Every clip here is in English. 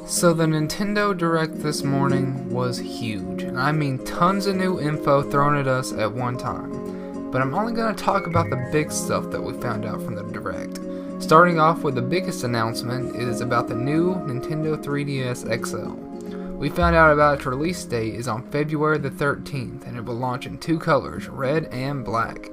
So the Nintendo Direct this morning was huge, and I mean tons of new info thrown at us at one time. But I'm only going to talk about the big stuff that we found out from the Direct. Starting off with the biggest announcement is about the new Nintendo 3DS XL. We found out about its release date is on February the 13th, and it will launch in two colors, red and black.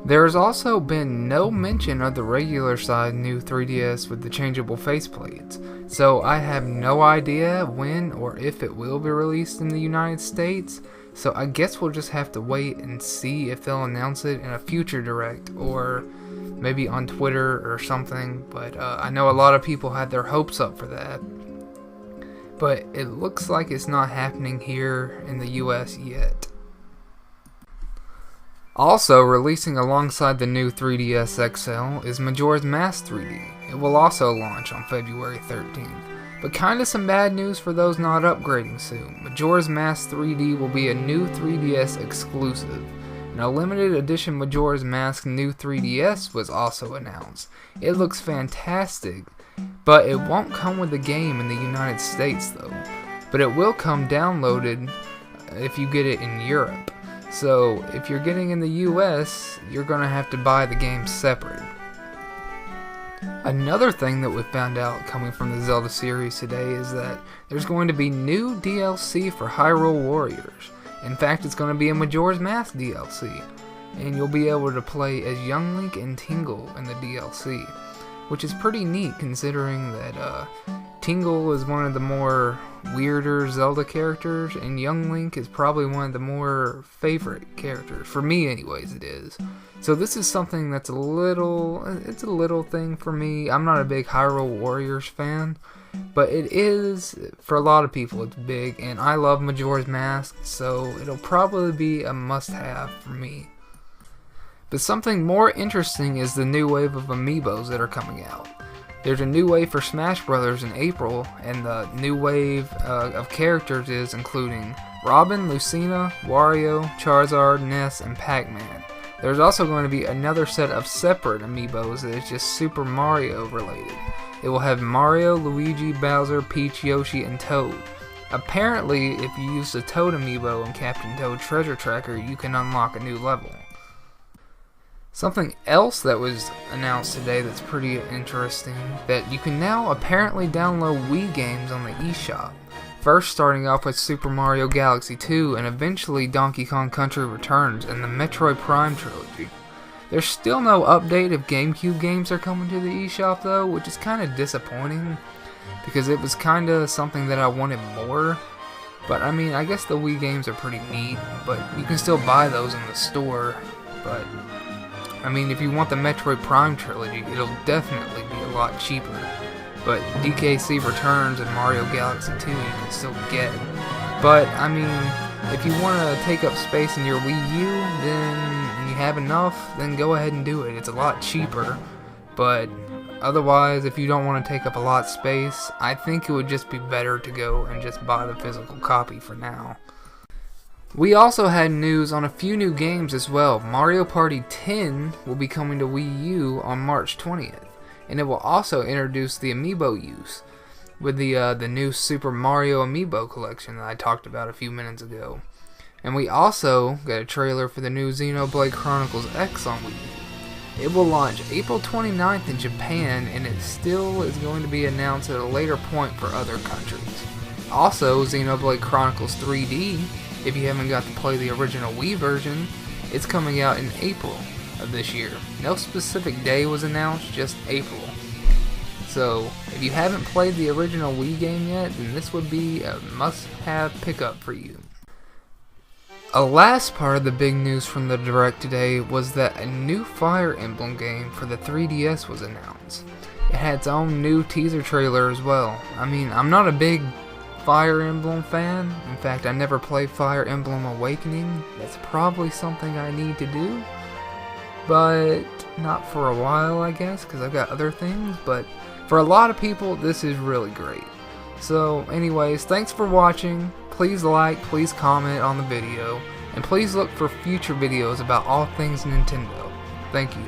There has also been no mention of the regular side new 3DS with the changeable faceplates, so I have no idea when or if it will be released in the United States, so I guess we'll just have to wait and see if they'll announce it in a future Direct, or maybe on Twitter or something, but I know a lot of people had their hopes up for that. But it looks like it's not happening here in the US yet. Also releasing alongside the new 3DS XL is Majora's Mask 3D. It will also launch on February 13th. But kinda some bad news for those not upgrading soon. Majora's Mask 3D will be a new 3DS exclusive. And a limited edition Majora's Mask new 3DS was also announced. It looks fantastic, but it won't come with the game in the United States though. But it will come downloaded if you get it in Europe. So if you're getting in the US, you're going to have to buy the game separate. Another thing that we found out coming from the Zelda series today is that there's going to be new DLC for Hyrule Warriors. In fact, it's going to be a Majora's Mask DLC, and you'll be able to play as Young Link and Tingle in the DLC, which is pretty neat considering that Tingle is one of the more weirder Zelda characters, and Young Link is probably one of the more favorite characters. For me anyways, it is. So this is something that's it's a little thing for me. I'm not a big Hyrule Warriors fan, but it is, for a lot of people, it's big, and I love Majora's Mask, so it'll probably be a must-have for me. But something more interesting is the new wave of amiibos that are coming out. There's a new wave for Smash Brothers in April, and the new wave of characters is including Robin, Lucina, Wario, Charizard, Ness, and Pac-Man. There's also going to be another set of separate amiibos that is just Super Mario related. It will have Mario, Luigi, Bowser, Peach, Yoshi, and Toad. Apparently, if you use the Toad amiibo in Captain Toad Treasure Tracker, you can unlock a new level. Something else that was announced today that's pretty interesting, that you can now apparently download Wii games on the eShop. First starting off with Super Mario Galaxy 2 and eventually Donkey Kong Country Returns and the Metroid Prime trilogy. There's still no update if GameCube games are coming to the eShop though, which is kind of disappointing because it was kind of something that I wanted more. But I mean, I guess the Wii games are pretty neat, but you can still buy those in the store. But I mean, if you want the Metroid Prime trilogy, it'll definitely be a lot cheaper. But DKC Returns and Mario Galaxy 2 you can still get. But I mean, if you want to take up space in your Wii U, then you have enough, then go ahead and do it. It's a lot cheaper. But otherwise, if you don't want to take up a lot of space, I think it would just be better to go and just buy the physical copy for now. We also had news on a few new games as well. Mario Party 10 will be coming to Wii U on March 20th, and it will also introduce the amiibo use with the new Super Mario Amiibo collection that I talked about a few minutes ago. And we also got a trailer for the new Xenoblade Chronicles X on Wii U. It will launch April 29th in Japan, and it still is going to be announced at a later point for other countries. Also, Xenoblade Chronicles 3D, if you haven't got to play the original Wii version, it's coming out in April of this year. No specific day was announced, just April. So, if you haven't played the original Wii game yet, then this would be a must-have pickup for you. A last part of the big news from the Direct today was that a new Fire Emblem game for the 3DS was announced. It had its own new teaser trailer as well. I mean, I'm not a big Fire Emblem fan. In fact, I never played Fire Emblem Awakening. That's probably something I need to do. But not for a while, I guess, because I've got other things. But for a lot of people, this is really great. So anyways, thanks for watching. Please like, please comment on the video, and please look for future videos about all things Nintendo. Thank you.